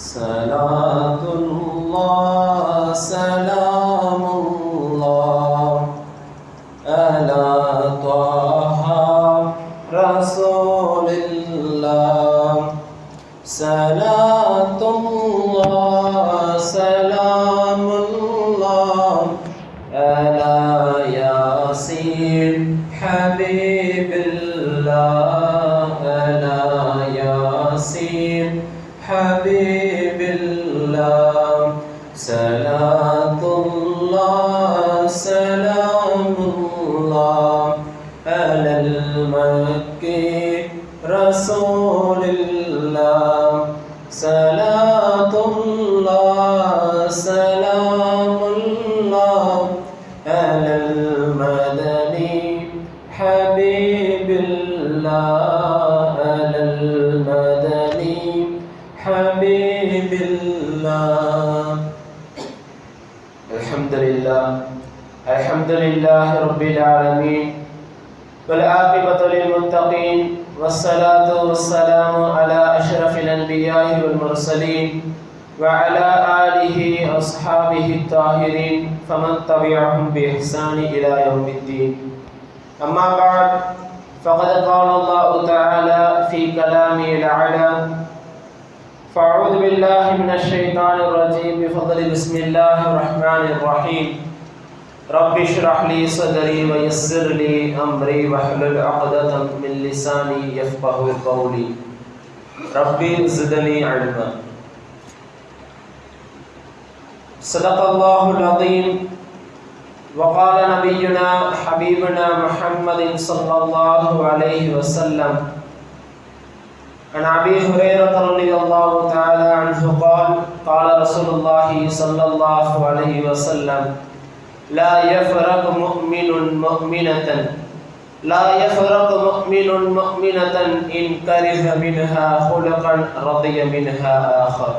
Salatullah, salamullah, ala Taha Rasulillah. Salatullah, salamullah, ala Yasin Habibillah, ala Yasin Habibillah. Salatullah, salamullah, ala al-Makki Rasulillah. Salatullah, salamullah, ala al-Madani Habibillah, ala al-Madani Habibillah. Alhamdulillah Rabbil Alameen, wal aqibatu lil muttaqin, wassalatu wassalamu ala ashrafil anbiya'i wal mursalin wa ala alihi ashabihi tahirin faman tabi'ahum bi ihsani ila yaumiddin. Amma ba'd, faqad qala Allah ta'ala fi kalamihi al-'ala. فأعوذ بالله من الشيطان الرجيم بفضل بسم الله الرحمن الرحيم. رب اشرح لي صدري ويسر لي أمري واحلل عقدة من لساني يفقهوا قولي. ربي زدني علما. صدق الله العظيم. وقال نبينا حبيبنا محمد صلى الله عليه وسلم عن أبي هريرة رضي الله تعالى عنه قال قال رسول الله صلى الله عليه وسلم لا يفرق مؤمن مؤمنة إن كره منها خلقا رضي منها آخر.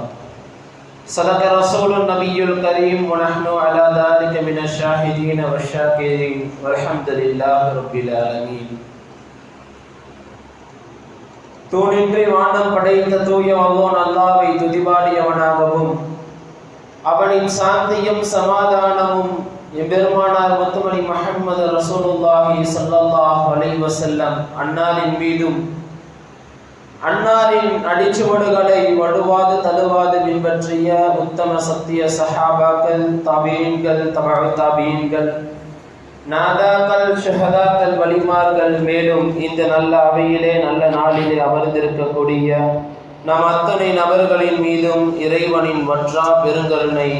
صدق رسول النبي الكريم ونحن على ذلك من الشاهدين والشاكرين والحمد لله رب العالمين. தூணின்றி வானம் படைத்த தூய அல்லாஹ் அல்லாஹ்வை துதிபாடியவனாகவும் அவனின் சாந்தியும் சமாதானமும் எம்பெருமானார் முத்துமணி முஹம்மது ரசூலுல்லாஹி ஸல்லல்லாஹு அலைஹி வஸல்லம் அன்னாரின் மீதும் அன்னாரின் அடிச்சுவடுகளை வடுவாது தழுவாது பின்பற்றிய உத்தம சத்திய சஹாபாக்கள், தாபீன்கள், தபஉ தாபீன்கள், நாதாக்கள், ஷஹதாக்கள், வலிமார்கள், மேலும் இந்த நல்ல அவையிலே நல்ல நாளிலே அமர்ந்திருக்கக்கூடிய நம் அத்தனை நபர்களின் மீதும் இறைவனின் வற்றா பெருங்கருணை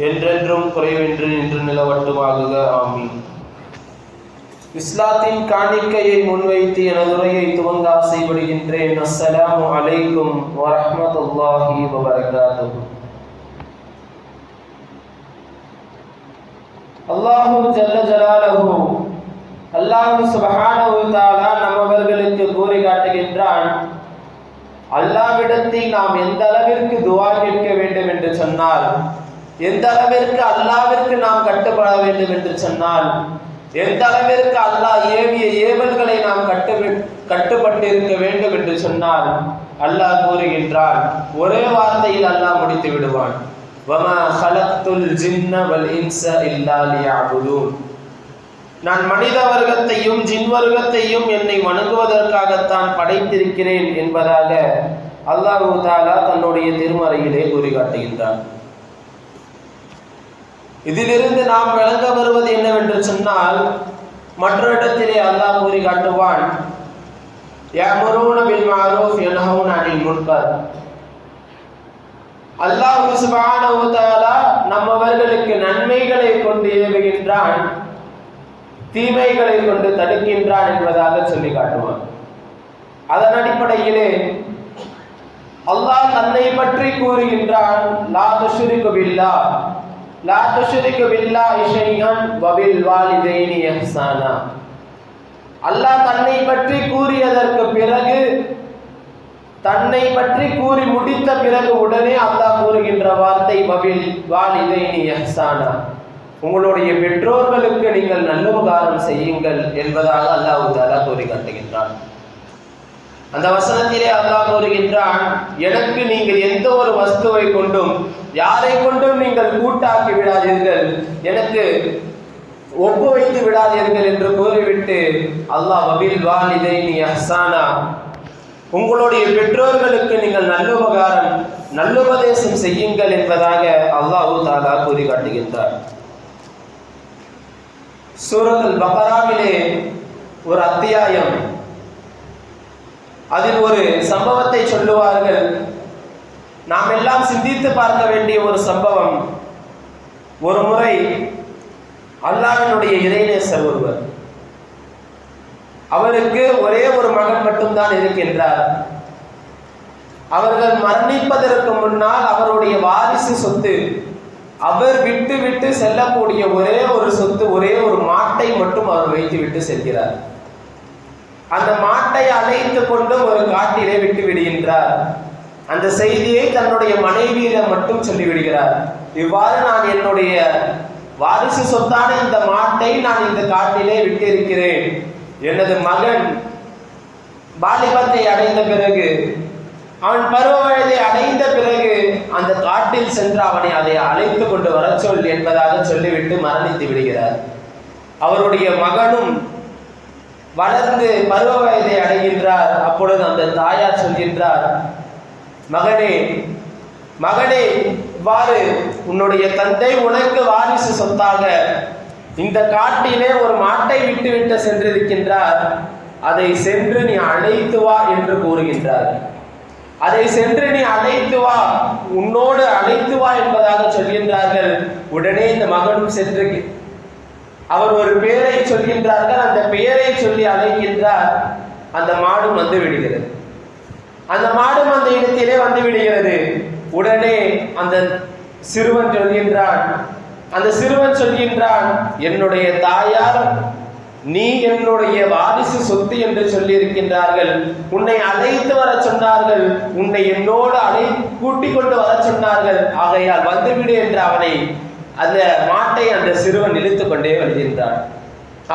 என்றென்றும் குறைவின்றி நின்று நிலவட்டுமாகுக. ஆமீன். இஸ்லாத்தின் காணிக்கையை முன்வைத்து எனது உரையை துவங்க ஆசைப்படுகின்றேன். அஸ்ஸலாமு அலைக்கும் வரஹ்மத்துல்லாஹி வபரகாத்துஹு. அல்லாஹு ஜல்ல ஜலாலுஹு, அல்லாஹு சுப்ஹானஹு தஆலா நம்மவர்களுக்கு கூறி காட்டுகின்றான், அல்லாஹ்விடத்தில் நாம் எந்த அளவிற்கு துஆ கேட்க வேண்டும் என்று சொன்னால், எந்த அளவிற்கு அல்லாஹ்விற்கு நாம் கட்டுப்பட வேண்டும் என்று சொன்னால், எந்த அளவிற்கு அல்லாஹ் ஏவிய ஏவல்களை நாம் கட்டுப்பட்டு இருக்க வேண்டும் என்று சொன்னால், அல்லாஹ் கூறுகின்றான், ஒரே வார்த்தையில் அல்லாஹ் முடித்து விடுவான். வமா ஹலக்துல் ஜின்ன வல் இன்ஸ இல்லா லியஅபுதூன். நான் மனித வர்க்கத்தையும் ஜின் வர்க்கத்தையும் என்னை வணங்குவதற்காகத்தான் படைத்திருக்கிறேன் என்பதாக அல்லாஹ் தஆலா தன்னுடைய திருமறையிலே கூறி காட்டுகின்றான். இதிலிருந்து நாம் விளங்க வருவது என்னவென்று சொன்னால், மற்றொரு இடத்திலே அல்லாஹ் கூறி காட்டுவான், யஅமுரூன பில் மஅரூஃப் யன்ஹவுன அனில் முன்கர். அல்லாஹ் சுப்ஹானஹு வ தஆலா நம்மவர்களுக்கு நன்மைகளை கொண்டு ஏவுகின்றான், தீமைகளை கொண்டு தடுக்கின்றான் என்பதாக சொல்லி காட்டுவான். அதன் அடிப்படையிலே அல்லாஹ் தன்னை பற்றி கூறுகின்றான், லா துஷ்ரிகு பில்லாஹ் லா துஷ்ரிகு பில்லாஹி ஷைஅன் வ பில் வாலிதைனி இஹ்சானா. அல்லாஹ் தன்னை பற்றி கூறியதற்கு பிறகு, தன்னை பற்றி கூறி முடித்த பிறகு உடனே அல்லாஹ் கூறுகின்ற வார்த்தை வபில் வாலிதைனி இஹ்சானா, உங்களுடைய பெற்றோர்களுக்கு நீங்கள் நல்லுபகாரம் செய்யுங்கள் என்பதாக அல்லாஹ் தஆலா கூறி காட்டுகின்றான். அந்த வசனத்திலே அல்லாஹ் கூறுகின்றான், எனக்கு நீங்கள் எந்த ஒரு வஸ்துவை கொண்டும் யாரை கொண்டும் நீங்கள் கூட்டாக்கி விடாதீர்கள், எனக்கு ஒப்பு வைத்து விடாதீர்கள் என்று கூறிவிட்டு அல்லாஹ் வபில் வாலிதைனி இஹ்சானா, உங்களுடைய பெற்றோர்களுக்கு நீங்கள் நல்லுபதேசம் செய்யுங்கள் என்பதாக அல்லாஹ் தஆலா கூறி காட்டுகின்றார். சூரத்துல் பக்ராவிலே ஒரு அத்தியாயம், அதில் ஒரு சம்பவத்தை சொல்லுவார்கள். நாம் எல்லாம் சிந்தித்து பார்க்க வேண்டிய ஒரு சம்பவம். ஒரு முறை அல்லாஹ்வினுடைய இறைநேசர் ஒருவர், அவருக்கு ஒரே ஒரு மகன் மட்டும்தான் இருக்கின்றார். அவர்கள் மரணிப்பதற்கு முன்னால் அவருடைய வாரிசு சொத்து, அவர் விட்டு விட்டு செல்லக்கூடிய ஒரே ஒரு சொத்து, ஒரே ஒரு மாட்டை மட்டும் அவர் வைத்து விட்டு செல்கிறார். அந்த மாட்டை அழைத்து கொண்டு ஒரு காட்டிலே விட்டு விடுகின்றார். அந்த செய்தியை தன்னுடைய மனைவியிடம் மட்டும் சொல்லிவிடுகிறார். இவ்வாறு நான் என்னுடைய வாரிசு சொத்தான இந்த மாட்டை நான் இந்த காட்டிலே விட்டு இருக்கிறேன். எனது மகன் பாலிபத்தை அடைந்த பிறகு, அவன் பருவ வயதை அடைந்த பிறகு அந்த காட்டில் சென்று அவனை அதை அழைத்து கொண்டு வர சொல் என்பதாக சொல்லிவிட்டு மரணித்து விடுகிறார். அவருடைய மகனும் வளர்ந்து பருவ வயதை அடைகின்றார். அப்பொழுது அந்த தாயார் சொல்கின்றார், மகனே மகனே, இவ்வாறு உன்னுடைய தந்தை உனக்கு வாரிசு சொத்தாக இந்த காட்டிலே ஒரு மாட்டை விட்டு விட்டு சென்றிருக்கின்றார், அதை சென்று நீ அழைத்து வா என்று கூறுகின்றார். அதை சென்று நீ அழைத்து வா, உன்னோடு அழைத்து வா என்பதாக சொல்கின்றார்கள். உடனே இந்த மகனும் சென்று அவர் ஒரு பெயரை சொல்கின்றார்கள். அந்த பெயரை சொல்லி அழைக்கின்றார். அந்த மாடும் வந்து விடுகிறது. அந்த மாடும் அந்த இடத்திலே வந்து விடுகிறது. உடனே அந்த சிறுவன் சொல்கின்றான், என்னுடைய தாயார் நீ என்னுடைய வாரிசு சொத்து என்று சொல்லி இருக்கின்றார்கள், உன்னை அழைத்து வர சொன்னார்கள், உன்னை என்னோடு கூட்டிக் கொண்டு வர சொன்னார்கள், ஆகையால் வந்துவிடு என்று அவனை, அந்த மாட்டை அந்த சிறுவன் இழுத்து கொண்டே வருகின்றான்.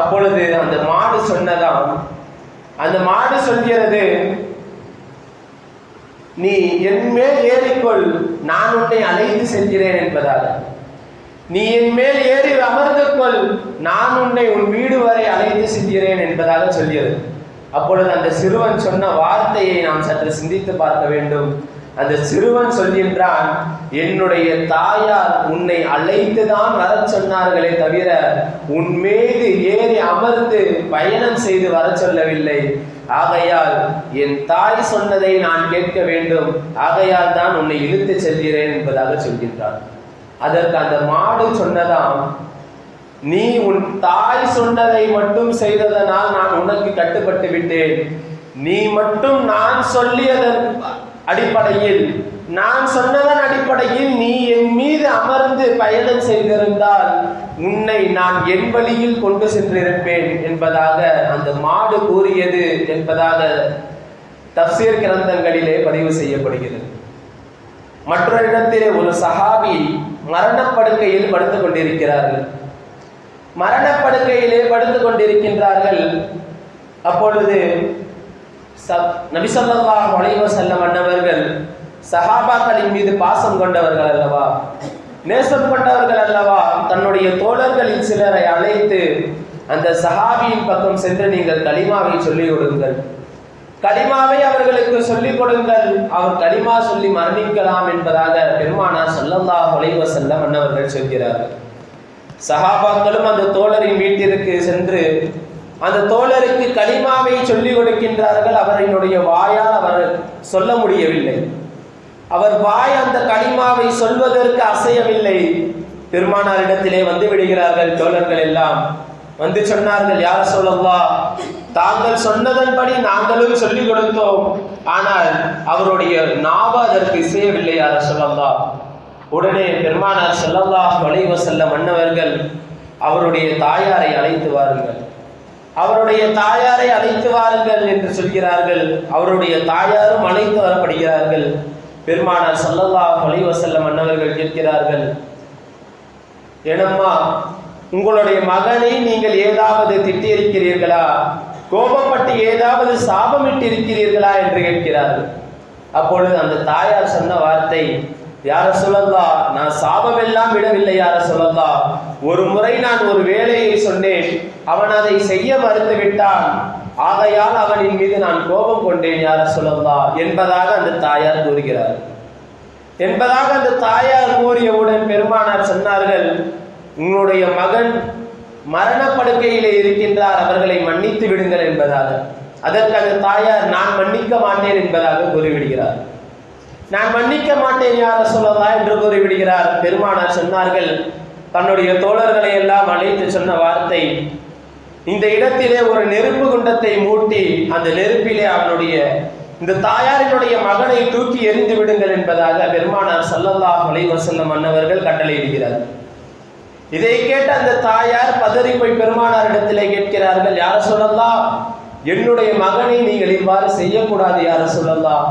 அப்பொழுது அந்த மாடு சொன்னதாம், அந்த மாடு சொல்கிறது, நீ என் மேல் ஏறிக்கொள், நான் உன்னை அழைத்து செல்கிறேன் என்பதாக. நீ என் மேல் ஏறி அமர்ந்து கொள், நான் உன்னை உன் வீடு வரை அழைத்து செல்கிறேன் என்பதாக சொல்கிறது. அப்பொழுது அந்த சிறுவன் சொன்ன வார்த்தையை நாம் சற்று சிந்தித்து பார்க்க வேண்டும். அந்த சிறுவன் சொல்கின்றான், என்னுடைய தாயார் உன்னை அழைத்து தான் வர சொன்னார்களே தவிர உன் மீது ஏறி அமர்ந்து பயணம் செய்து வர சொல்லவில்லை. ஆகையால் என் தாய் சொன்னதை நான் கேட்க வேண்டும், ஆகையால் தான் உன்னை இழுத்து செல்கிறேன் என்பதாக சொல்கின்றான். அதற்கு அந்த மாடு சொன்னதாம், நீ உன் தாய் சொன்னதை மட்டும் செய்ததனால் நான் உனக்கு கட்டுப்பட்டு விட்டேன். நீ மட்டும் நான் சொல்லியதன் அடிப்படையில், நான் சொன்னதன் அடிப்படையில் நீ என் மீது அமர்ந்து பயணம் செய்திருந்தால் உன்னை நான் என் வழியில் கொண்டு சென்றிருப்பேன் என்பதாக அந்த மாடு கூறியது என்பதாக தஃசீர் கிரந்தங்களிலே பதிவு செய்யப்படுகிறது. மற்றொரு இடத்திலே ஒரு சஹாபி மரணப்படுக்கையில் படுத்துக் கொண்டிருக்கிறார்கள். மரணப்படுக்கையிலே படுத்துக் கொண்டிருக்கின்றார்கள். அப்பொழுது நபி ஸல்லல்லாஹு அலைஹி வஸல்லம் அன்னவர்கள் சஹாபாக்களின் மீது பாசம் கொண்டவர்கள் அல்லவா, நேசம் கொண்டவர்கள் அல்லவா, தன்னுடைய தோழர்களில் சிலரை அழைத்து அந்த சஹாபியின் பக்கம் சென்று நீங்கள் கலிமாவை சொல்லிக் கொடுங்கள், கலிமாவை அவர்களுக்கு சொல்லிக் கொடுங்கள், அவர் கலிமா சொல்லி மரணிக்கலாம் என்பதாக பெருமானார் ஸல்லல்லாஹு அலைஹி வஸல்லம் அன்னவர்கள் சொல்கிறார்கள். சஹாபாக்களும் அந்த தோழரின் வீட்டிற்கு சென்று அந்த தோழருக்கு கலிமாவை சொல்லிக் கொடுக்கின்றார்கள். அவரினுடைய வாயால் அவர் சொல்ல முடியவில்லை. அவர் வாய் அந்த கலிமாவை சொல்வதற்கு அசையவில்லை. பெருமானாரிடத்திலே வந்து விடுகிறார்கள். தோழர்கள் எல்லாம் வந்து சொன்னார்கள், யா ரசூலல்லாஹ், தாங்கள் சொன்னதன்படி நாங்களும் சொல்லிக் கொடுத்தோம், ஆனால் அவருடைய நாவு அதற்கு இசையவில்லை யா ரசூலல்லாஹ். உடனே பெருமானார் ஸல்லல்லாஹு அலைஹி வஸல்லம் அன்னவர்கள் அவருடைய தாயாரை அழைத்து வாருங்கள், அவருடைய தாயாரை அழைத்து வாருங்கள் என்று சொல்கிறார்கள். அவருடைய தாயாரும் அழைத்து வரப்படுகிறார்கள். பெருமானார் ஸல்லல்லாஹு அலைஹி வஸல்லம் அன்னவர்கள் கேட்கிறார்கள், என்னம்மா, உங்களுடைய மகனை நீங்கள் ஏதாவது திட்டியிருக்கிறீர்களா? கோபப்பட்டு ஏதாவது சாபமிட்டு இருக்கிறீர்களா என்று கேட்கிறார்கள். அப்பொழுது அந்த தாயார் சொன்ன வார்த்தை, யா ரசூலல்லாஹ், நான் சாபமெல்லாம் விடவில்லை யா ரசூலல்லாஹ், ஒரு முறை நான் ஒரு வேலையை சொன்னேன், அவன் அதை செய்ய மறுத்து விட்டான், ஆகையால் அவனின் மீது நான் கோபம் கொண்டேன் யா ரசூலல்லாஹ் என்பதாக அந்த தாயார் கூறுகிறார். என்பதாக அந்த தாயார் கூறியவுடன் பெருமானார் சொன்னார்கள், உன்னுடைய மகன் மரணப்படுக்கையிலே இருக்கின்றார், அவர்களை மன்னித்து விடுங்கள் என்பதாக. அதற்கு அந்த தாயார், நான் மன்னிக்க மாட்டேன் என்பதாக கூறிவிடுகிறார். நான் மன்னிக்க மாட்டேன் யா ரசூலல்லாஹ் என்று கூறிவிடுகிறார். பெருமானார் சொன்னார்கள், தன்னுடைய தோழர்களை எல்லாம் அழைத்து சொன்ன வார்த்தை, இந்த இடத்திலே ஒரு நெருப்பு குண்டத்தை மூட்டி அந்த நெருப்பிலே அவனுடைய இந்த தாயாரினுடைய மகனை தூக்கி எறிந்து விடுங்கள் என்பதாக பெருமானார் ஸல்லல்லாஹு அலைஹி வஸல்லம் அன்னவர்கள் கட்டளையிடுகிறார். இதை கேட்ட அந்த தாயார் பதறி போய் பெருமானார் இடத்திலே கேட்கிறார்கள், யா ரசூலல்லாஹ், என்னுடைய மகனை நீங்கள் இவ்வாறு செய்யக்கூடாது யா ரசூலல்லாஹ்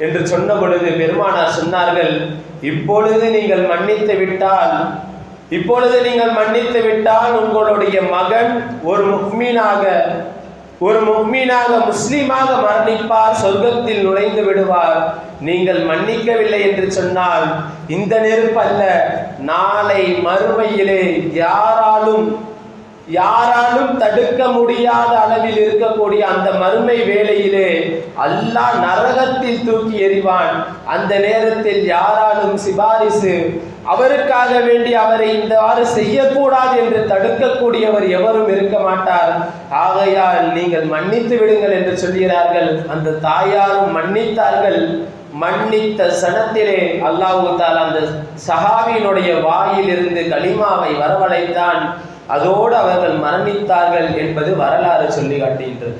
என்று சொன்ன பொழுது பெருமானார் சொன்னார்கள், இப்பொழுது நீங்கள் மன்னித்து விட்டால் உங்களுடைய மகன் ஒரு முஃமினாக முஸ்லிமாக மரணிப்பார், சொர்க்கத்தில் நுழைந்து விடுவார். நீங்கள் மன்னிக்கவில்லை என்று சொன்னால் இந்த நெருப்பு அல்ல, நாளை மறுமையிலே யாராலும் தடுக்க முடியாத அளவில் இருக்கக்கூடிய அந்த மறுமை வேளையிலே அல்லாஹ் நரகத்தில் தூக்கி எறிவான். அந்த நேரத்தில் யாராலும் சிபாரிசு அவருக்காக வேண்டி அவரை இந்தவாறு செய்யக்கூடாது என்று தடுக்கக்கூடியவர் எவரும் இருக்க மாட்டார். ஆகையால் நீங்கள் மன்னித்து விடுங்கள் என்று சொல்கிறார்கள். அந்த தாயாரும் மன்னித்தார்கள். மன்னித்த சனத்திலே அல்லாஹ் தஆலா அந்த சஹாபியினுடைய வாயிலிருந்து கலிமாவை வரவழைத்தான். அதோடு அவர்கள் மரணித்தார்கள் என்பது வரலாறு சொல்லி காட்டுகின்றது.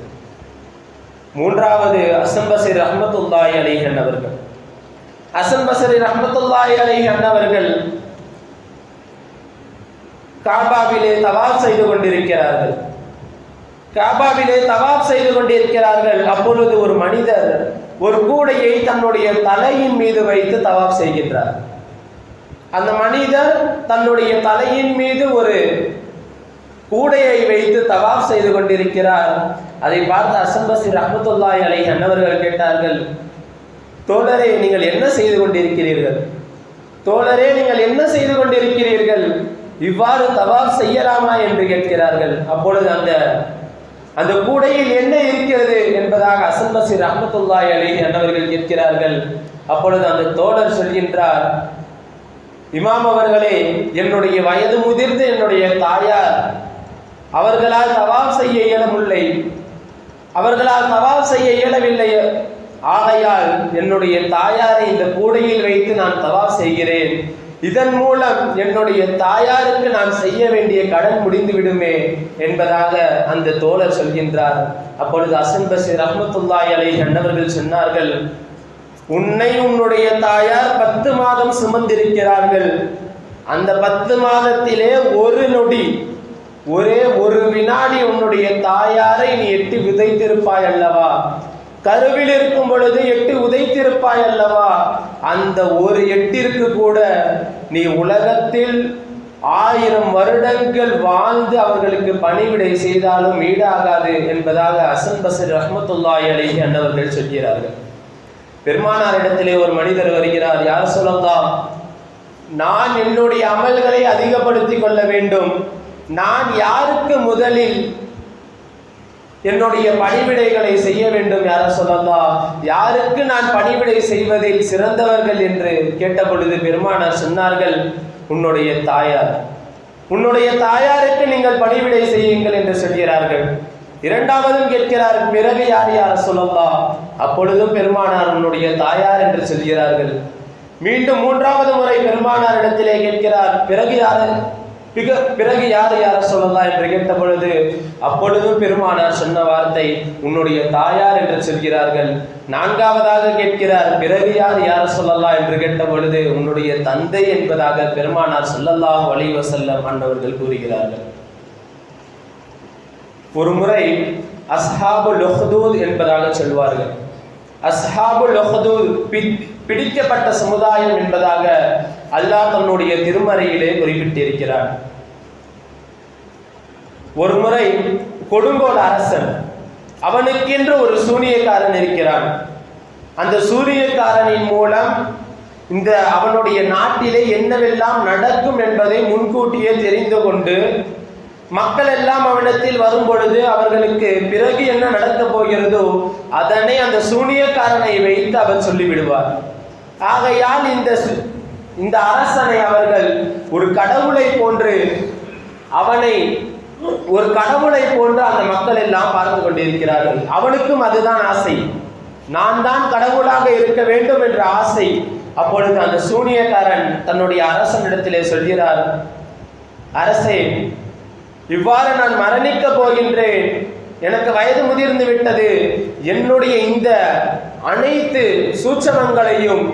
மூன்றாவது ஹசன் பஸ்ரி ரஹ்மத்துல்லாஹி அலைஹி அன்னவர்கள். ஹசன் பஸ்ரி ரஹ்மத்துல்லாஹி அலைஹி அன்னவர்கள் காபாவிலே தவாப் செய்து கொண்டிருக்கிறார்கள். அப்பொழுது ஒரு மனிதர் ஒரு கூடையை தன்னுடைய தலையின் மீது வைத்து தவாப் செய்கின்றார். அந்த மனிதர் தன்னுடைய தலையின் மீது ஒரு கூடையை வைத்து தவாப் செய்து கொண்டிருக்கிறார். அதை பார்த்து ஹசன் பஸ்ரி ரஹ்மத்துல்லாஹி அலைஹி அன்னவர்கள் கேட்டார்கள், தோழரே நீங்கள் என்ன செய்து கொண்டிருக்கிறீர்கள்? இவ்வாறு தவாப் செய்யலாமா என்று கேட்கிறார்கள். அப்பொழுது அந்த கூடையில் என்ன இருக்கிறது என்பதாக ஹசன் பஸ்ரி ரஹ்மத்துல்லாஹி அலைஹி அன்னவர்கள் கேட்கிறார்கள். அப்பொழுது அந்த தோழர் சொல்கின்றார், இமாம் அவர்களே, என்னுடைய வயது முதிர்ந்த என்னுடைய தாயார், அவர்களால் தவாப் செய்ய இயலவில்லை. ஆகையால் என்னுடைய தாயாரை இந்த கூடையில் வைத்து நான் தவாப் செய்கிறேன். இதன் மூலம் என்னுடைய தாயாருக்கு நான் செய்ய வேண்டிய கடன் முடிந்து விடுமே என்பதாக அந்த தோழர் சொல்கின்றார். அப்பொழுது ஹசன் பஸ்ரி ரஹ்மத்துல்லாஹி அலைஹி அன்னவர்கள் சொன்னார்கள், உன்னை உன்னுடைய தாயார் 10 மாதம் சுமந்திருக்கிறார்கள். அந்த 10 மாதத்திலே ஒரு நொடி, ஒரே ஒரு வினாடி உன்னுடைய தாயாரை நீ எட்டி உதைத்திருப்பாய் அல்லவா? கருவில் இருக்கும் பொழுது எட்டி உதைத்திருப்பாய் அல்லவா? அந்த ஒரு எட்டிற்கு கூட நீ உலகத்தில் 1000 வருடங்கள் வாழ்ந்து அவர்களுக்கு பணிவிடை செய்தாலும் ஈடாகாது என்பதாக ஹசன் பஸ்ரி ரஹ்மத்துல்லாஹி அலைஹி அன்னவர்கள் சொல்கிறார்கள். பெருமானார் இடத்திலே ஒரு மனிதர் வருகிறார். யா ரசூலல்லாஹ், நான் என்னுடைய அமல்களை அதிகப்படுத்திக் கொள்ள வேண்டும். நான் யாருக்கு முதலில் என்னுடைய பணிவிடைகளை செய்ய வேண்டும் யா ரசூலல்லாஹ்? யாருக்கு நான் பணிவிடை செய்வதில் சிறந்தவர்கள் என்று கேட்ட பொழுது பெருமானார் சொன்னார்கள், உன்னுடைய தாயாருக்கு நீங்கள் பணிவிடை செய்யுங்கள் என்று சொல்கிறார்கள். இரண்டாவதும் கேட்கிறார், பிறகு யார் யா ரசூலல்லாஹ்? அப்பொழுதும் பெருமானார் உன்னுடைய தாயார் என்று சொல்கிறார்கள். மீண்டும் மூன்றாவது முறை பெருமானார் இடத்திலே கேட்கிறார், பிறகு யார் யா ரசூலல்லாஹ் என்று கேட்ட பொழுது அப்பொழுதும் பெருமானார் சொன்ன வார்த்தை உன்னுடைய தாயார் என்று சொல்கிறார்கள். நான்காவதாக கேட்கிறார், பிறகு யார் யா ரசூலல்லாஹ் என்று கேட்ட பொழுது உன்னுடைய தந்தை என்பதாக பெருமானார் ஸல்லல்லாஹு அலைஹி வஸல்லம் அன்னவர்கள் கூறுகிறார்கள். ஒரு முறை அஸ்ஹாபுல் உஹ்தூத் என்பதாக சொல்வார்கள். அஸ்ஹாபுல் உஹ்தூத் பிடிக்கப்பட்ட சமுதாயம் என்பதாக அல்லாஹ் தன்னுடைய திருமறையிலே குறிப்பிட்டிருக்கிறார். ஒரு முறை கொடுங்கோல் அரசன் அவனுக்கென்று ஒரு சூனியக்காரன் இருக்கிறான். அந்த சூனியக்காரனின் மூலம் இந்த அவனுடைய நாட்டிலே என்னவெல்லாம் நடக்கும் என்பதை முன்கூட்டியே தெரிந்து கொண்டு மக்கள் எல்லாம் அவனிடத்தில் வரும் பொழுது அவர்களுக்கு பிறகு என்ன நடக்கப் போகிறதோ அதனை அந்த சூனியக்காரனை வைத்து அவர் சொல்லிவிடுவார். ஆகையால் இந்த அரசனை அவர்கள் ஒரு கடவுளை போன்று அந்த மக்கள் எல்லாம் பார்த்து கொண்டிருக்கிறார்கள். அவனுக்கும் அதுதான் ஆசை, நான் தான் கடவுளாக இருக்க வேண்டும் என்ற ஆசை. அப்பொழுது அந்த சூனியக்காரன் தன்னுடைய அரசனிடத்திலே சொல்கிறார், அரசே, இவ்வாறு நான் மரணிக்க போகின்றேன், எனக்கு வயது முதிர்ந்து விட்டது, என்னுடைய இந்த அனைத்து சூட்சமங்களையும்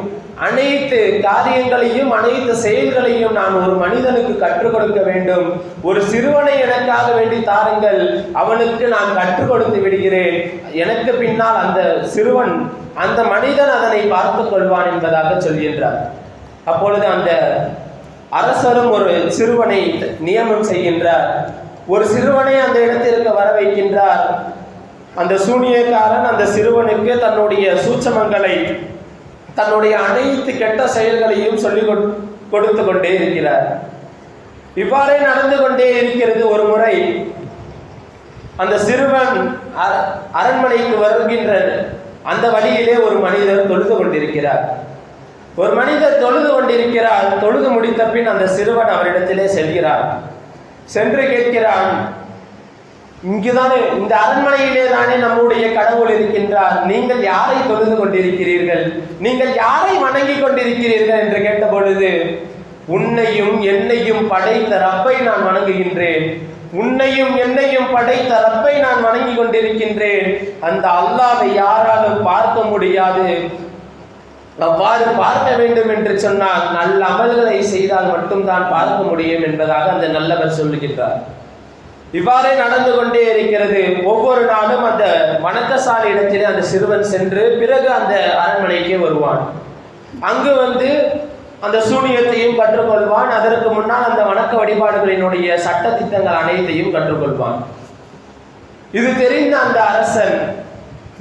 அனைத்து காரியங்களையும் அனைத்து செயல்களையும் நான் ஒரு மனிதனுக்கு கற்றுக் கொடுக்க வேண்டும். ஒரு சிறுவனை எனக்காக வேண்டி தாருங்கள், அவனுக்கு நான் கற்றுக் கொடுத்து விடுகிறேன். எனக்கு பின்னால் அந்த சிறுவன் அந்த மனிதன் அதனை பார்த்து கொள்வான் என்பதாக சொல்கின்றார். அப்பொழுது அந்த அரசரும் ஒரு சிறுவனை நியமனம் செய்கின்றார். ஒரு சிறுவனை அந்த இடத்திற்கு வர வைக்கின்றார். அந்த சூனியக்காரன் அந்த சிறுவனுக்கு தன்னுடைய சூட்சமங்களை தன்னுடைய அனைத்து கெட்ட செயல்களையும் சொல்லிக் கொடுத்து கொண்டே இருக்கிறார். இவ்வாறே நடந்து கொண்டே இருக்கிறது. ஒரு முறை அந்த சிறுவன் அரண்மனைக்கு வருகின்ற அந்த வழியிலே ஒரு மனிதர் தொழுது கொண்டிருக்கிறார். தொழுது முடித்த பின் அந்த சிறுவன் அவரிடத்திலே செல்கிறார். சென்று கேட்கிறான், இங்குதானே, இந்த அரண்மனையிலே தானே நம்முடைய கடவுள் இருக்கின்றார், நீங்கள் யாரை தொழுது கொண்டிருக்கிறீர்கள், நீங்கள் யாரை வணங்கி கொண்டிருக்கிறீர்கள் என்று கேட்ட பொழுது, உன்னையும் என்னையும் படைத்த ரப்பை நான் வணங்குகின்றேன், உன்னையும் என்னையும் படைத்த ரப்பை நான் வணங்கி கொண்டிருக்கின்றேன். அந்த அல்லாஹ்வை யாராலும் பார்க்க முடியாது, அவ்வாறு பார்க்க வேண்டும் என்று சொன்னால் நல்ல அமல்களை செய்தால் மட்டும்தான் பார்க்க முடியும் என்பதாக அந்த நல்லவர் சொல்லுகின்றார். இவ்வாறே நடந்து கொண்டே இருக்கிறது. ஒவ்வொரு நாளும் அந்த வணக்கசாலை இடத்திலே அந்த சிறுவன் சென்று பிறகு அந்த அரண்மனைக்கே வருவான். அங்கு அந்த சூனியத்தையும் கற்றுக்கொள்வான். அதற்கு முன்னால் அந்த வணக்க வழிபாடுகளினுடைய சட்ட திட்டங்கள் அனைத்தையும் கற்றுக்கொள்வான். இது தெரிந்த அந்த அரசன்,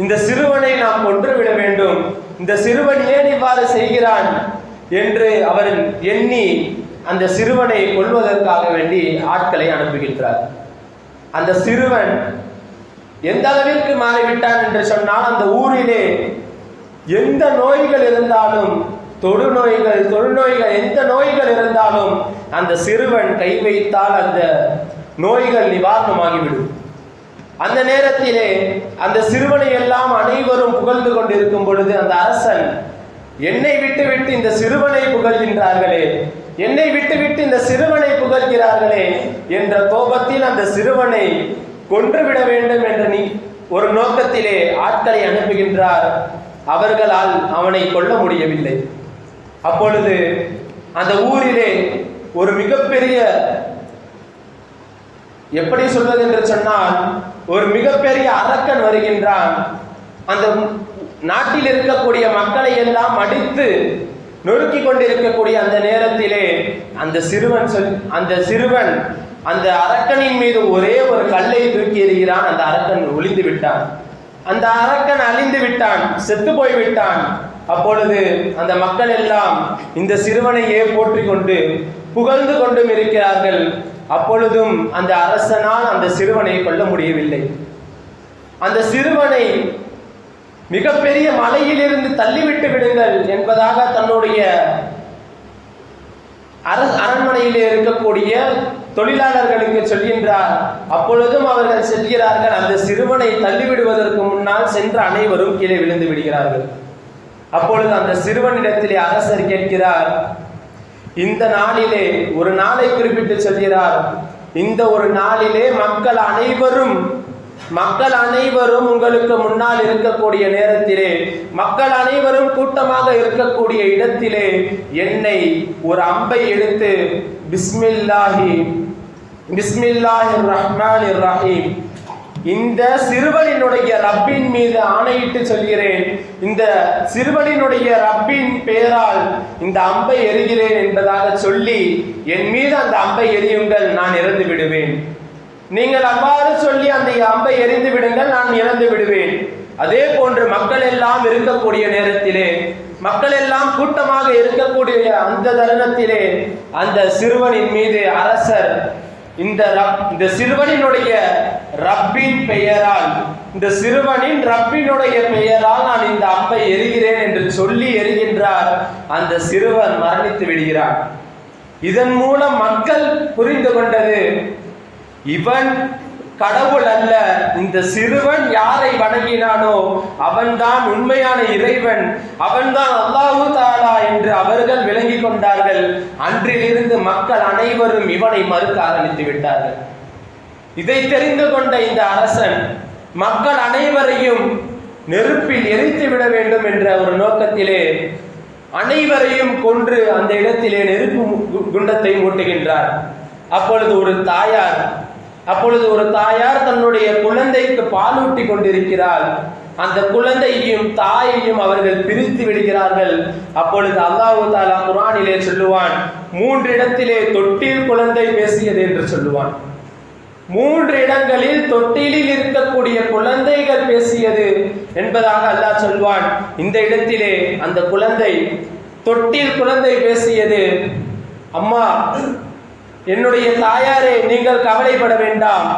இந்த சிறுவனை நாம் கொன்றுவிட வேண்டும், இந்த சிறுவன் ஏன் இவ்வாறு செய்கிறான் என்று அவர் எண்ணி அந்த சிறுவனை கொல்வதற்காக வேண்டி ஆட்களை அனுப்புகின்றார். அந்த சிறுவன் எந்த அளவிற்கு மாறிவிட்டான் என்று சொன்னால், அந்த ஊரிலே எந்த நோய்கள் இருந்தாலும், தொழுநோய்கள் எந்த நோய்கள் இருந்தாலும் அந்த சிறுவன் கை வைத்தால் அந்த நோய்கள் நிவாரணமாகிவிடும். அந்த நேரத்திலே அந்த சிறுவனை எல்லாம் அனைவரும் புகழ்ந்து கொண்டிருக்கும் பொழுது அந்த அரசன், என்னை விட்டு இந்த சிறுவனை புகழ்கின்றார்களே, என்னை விட்டு இந்த சிறுவனை புகழ்கிறார்களே என்ற கோபத்தில் அந்த சிறுவனை கொன்றுவிட வேண்டும் என்ற ஒரு நோக்கத்திலே ஆட்களை அனுப்புகின்றார். அவர்களால் அவனை கொல்ல முடியவில்லை. அப்பொழுது அந்த ஊரிலே ஒரு மிகப்பெரிய, எப்படி சொல்வது என்று சொன்னால், ஒரு மிகப்பெரிய அரக்கன் வருகின்றான். அந்த நாட்டில் இருக்கக்கூடிய மக்களை எல்லாம் அடித்து நொறுக்கி கொண்டிருக்கக்கூடிய அந்த நேரத்திலே அந்த சிறுவன் அந்த அரக்கனின் மீது ஒரே ஒரு கல்லை தூக்கி எறிகிறான். அந்த அரக்கன் ஒளிந்து விட்டான். அந்த அரக்கன் அழிந்து விட்டான், செத்து போய்விட்டான். அப்பொழுது அந்த மக்கள் எல்லாம் இந்த சிறுவனையே போற்றி கொண்டு புகழ்ந்து கொண்டும் இருக்கிறார்கள். அப்பொழுதும் அந்த அரசனால் அந்த சிறுவனை கொல்ல முடியவில்லை. அந்த சிறுவனை மிகப்பெரிய மலையிலிருந்து தள்ளிவிட்டு விடுங்கள் என்பதாக தன்னுடைய அரண்மனையிலே இருக்கக்கூடிய தொழிலாளர்களுக்கு சொல்கின்றார். அப்பொழுதும் அவர்கள் செல்கிறார்கள். அந்த சிறுவனை தள்ளிவிடுவதற்கு முன்னால் சென்ற அனைவரும் கீழே விழுந்து விடுகிறார்கள். அப்பொழுது அந்த சிறுவனிடத்திலே அரசர் கேட்கிறார், இந்த நாளிலே ஒரு நாளை குறிப்பிட்டு சொல்கிறார், இந்த ஒரு நாளிலே மக்கள் அனைவரும் உங்களுக்கு முன்னால் இருக்கக்கூடிய நேரத்திலே, மக்கள் அனைவரும் கூட்டமாக இருக்கக்கூடிய இடத்திலே என்னை ஒரு அம்பை எடுத்து பிஸ்மில்லாஹிர் ரஹ்மானிர் ரஹீம், இந்த சிறுவனினுடைய ரப்பின் மீது ஆணையிட்டு சொல்கிறேன், இந்த சிறுவனினுடைய ரப்பின் பெயரால் இந்த அம்பை எறிகிறேன் என்பதாக சொல்லி என் மீது அந்த அம்பை எறியுங்கள், நான் இறந்து விடுவேன். நீங்கள் அவ்வாறு சொல்லி அந்த அம்பை எரிந்து விடுங்கள், நான் இறந்து விடுவேன். அதே போன்று மக்கள் எல்லாம் இருக்கக்கூடிய நேரத்திலே, மக்கள் எல்லாம் கூட்டமாக இருக்கக்கூடிய அந்த தருணத்திலே அந்த சிறுவனின் மீது அரசர் இந்த சிறுவனினுடைய ரப்பின் பெயரால், இந்த சிறுவனின் ரப்பினுடைய பெயரால் நான் இந்த அம்பை எரிகிறேன் என்று சொல்லி எரிகின்றார். அந்த சிறுவன் மரணித்து விடுகிறார். இதன் மூலம் மக்கள் புரிந்து கொண்டது, இவன் கடவுள் அல்ல, இந்த சிறுவன் யாரை வணங்கினானோ அவன்தான் உண்மையான இறைவன், அவன்தான் அல்லாஹு தஆலா என்று அவர்கள் விளங்கி கொண்டார்கள். அன்றிலிருந்து மக்கள் அனைவரும் இவனை மறுக்க ஆரம்பித்து விட்டார்கள். இதை தெரிந்து கொண்ட இந்த அரசன் மக்கள் அனைவரையும் நெருப்பில் எரித்து விட வேண்டும் என்ற ஒரு நோக்கத்திலே அனைவரையும் கொன்று அந்த இடத்திலே நெருப்பு குண்டத்தை மூட்டுகின்றார். அப்பொழுது ஒரு தாயார் தன்னுடைய குழந்தைக்கு பாலூட்டி கொண்டிருக்கிறாள். அந்த குழந்தையையும் தாயையும் அவர்கள் பிரித்து விடுகிறார்கள். அப்பொழுது அல்லாஹ் தஆலா குர்ஆனிலே சொல்லுவான், 3 இடத்திலே தொட்டில் குழந்தை பேசியது என்று சொல்லுவான். 3 இடங்களில் தொட்டிலில் இருக்கக்கூடிய குழந்தைகள் பேசியது என்பதாக அல்லாஹ் சொல்வான். இந்த இடத்திலே அந்த குழந்தை, தொட்டில் குழந்தை பேசியது, அம்மா, என்னுடைய தாயாரே, நீங்கள் கவலைப்பட வேண்டாம்,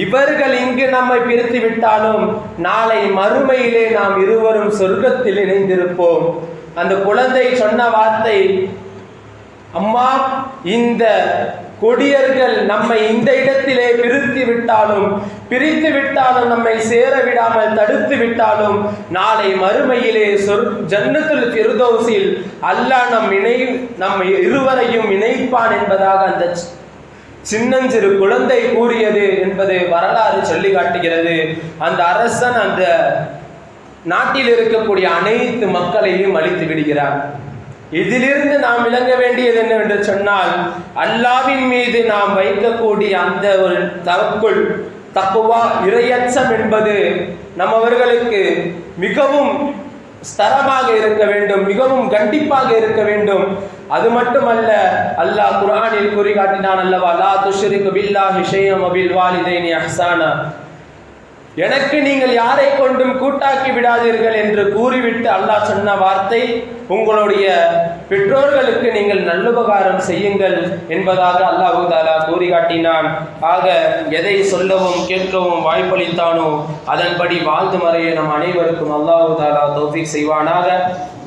இவர்கள் இங்கு நம்மை பிரித்து விட்டாலும் நாளை மறுமையிலே நாம் இருவரும் சொர்க்கத்தில் இணைந்திருப்போம். அந்த குழந்தை சொன்ன வார்த்தை, அம்மா, இந்த கொடியர்கள் நம்மை இந்த இடத்திலே பிரித்து விட்டாலும் நம்மை சேர விடாமல் தடுத்து விட்டாலும் நாளை மறுமையிலே ஜன்னத்துல் ஃபிர்தௌஸில் அல்லாஹ் நம்மை இருவரையும் இணைப்பான் என்பதாக அந்த சின்னஞ்சிறு குழந்தை கூறியது என்பது வரலாறு சொல்லி காட்டுகிறது. அந்த அரசன் அந்த நாட்டில் இருக்கக்கூடிய அனைத்து மக்களையும் அழித்து விடுகிறார். இதிலிருந்து நாம் விளங்க வேண்டியது என்னவென்று சொன்னால், அல்லாஹ்வின் மீது நாம் வைக்கக்கூடிய அந்த ஒரு தக்வா, இறையச்சம் என்பது நம்மவர்களுக்கு மிகவும் ஸ்தரமாக இருக்க வேண்டும், மிகவும் கண்டிப்பாக இருக்க வேண்டும். அது மட்டுமல்ல, அல்லாஹ் குர்ஆனில் கூறி காட்டினான் அல்லவா, லா துஷ்ரிகு பில்லாஹி ஷைஅன் வ பில் வாலிதைனி இஹ்சானா, எனக்கு நீங்கள் யாரை கொண்டும் கூட்டாக்கி விடாதீர்கள் என்று கூறிவிட்டு அல்லாஹ் சொன்ன வார்த்தை, உங்களுடைய பெற்றோர்களுக்கு நீங்கள் நல்லுபகாரம் செய்யுங்கள் என்பதாக அல்லாஹ் தஆலா கூறி காட்டினான். ஆக எதை சொல்லவும் கேட்கவும் வாய்ப்பளித்தானோ அதன்படி வாழ்ந்து மறைய நம் அனைவருக்கும் அல்லாஹ் தஆலா தௌஃபீக் செய்வானாக.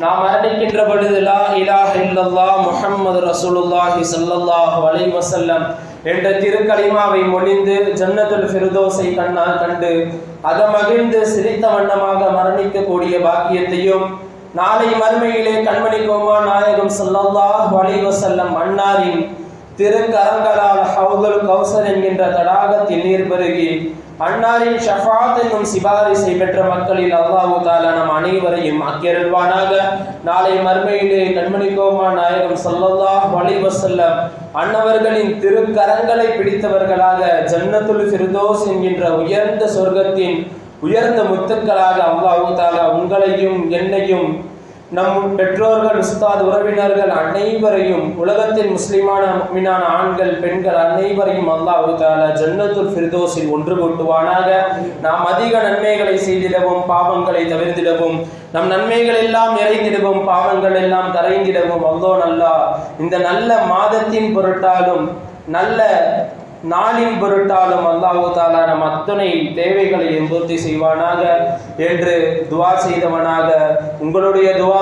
நாம் மரணிக்கின்ற பொழுது லா இலாஹ இல்லல்லாஹ் முஹம்மது ரசூலுல்லாஹி ஸல்லல்லாஹு அலைஹி வஸல்லம் என்ற திருக்கலிமாவை மொழிந்து ஜன்னத்துல் ஃபிர்தௌஸை கண்ணால் கண்டு அகமகிழ்ந்து சிரித்த வண்ணமாக மரணிக்கக்கூடிய பாக்கியத்தையும், நாளை மறுமையிலே கண்மணி கோமான் நாயகம் ஸல்லல்லாஹு அலைஹி வஸல்லம் அன்னாரின் திருக்கரங்களால் ஹவுதுல் கௌசர் என்கின்ற தடாகத்தில் நீர் பருகி அன்னாரின் ஷஃபாத் என்னும் சிபாரிசை பெற்ற மக்களில் அல்லாஹ் தஆலா நம் அனைவரையும் ஆக்கியருள்வானாக. நாளை மறுமையிலே கண்மணி கோமான் நாயகம் ஸல்லல்லாஹு அலைஹி வஸல்லம் அன்னவர்களின் திருக்கரங்களை பிடித்தவர்களாக ஜன்னத்துல் ஃபிர்தௌஸ் என்கின்ற உயர்ந்த சொர்க்கத்தின் உயர்ந்த முத்துக்களாக அல்லாஹ் தஆலா உங்களையும் என்னையும் நம் பெற்றோர்கள், உஸ்தாத், உறவினர்கள் அனைவரையும், உலகத்தில் முஸ்லிமான முஃமினான ஆண்கள் பெண்கள் அனைவரையும் அல்லாஹ் தஆலா ஜன்னத்துல் ஃபிர்தௌஸில் ஒன்று கூட்டுவானாக. நாம் அதிக நன்மைகளை செய்திடவும் பாவங்களை தவிர்த்திடவும், நம் நன்மைகள் எல்லாம் நிறைந்திடவும் பாவங்கள் எல்லாம் கரைந்திடவும் அல்லாஹ் இந்த நல்ல மாதத்தின் பொருட்டாலும் நல்ல நாளின் பொருட்டாலும் அல்லாஹ் தஆலா நம் அத்தனை தேவைகளையும் பூர்த்தி செய்வானாக என்று துஆ செய்தவனாக உங்களுடைய துஆ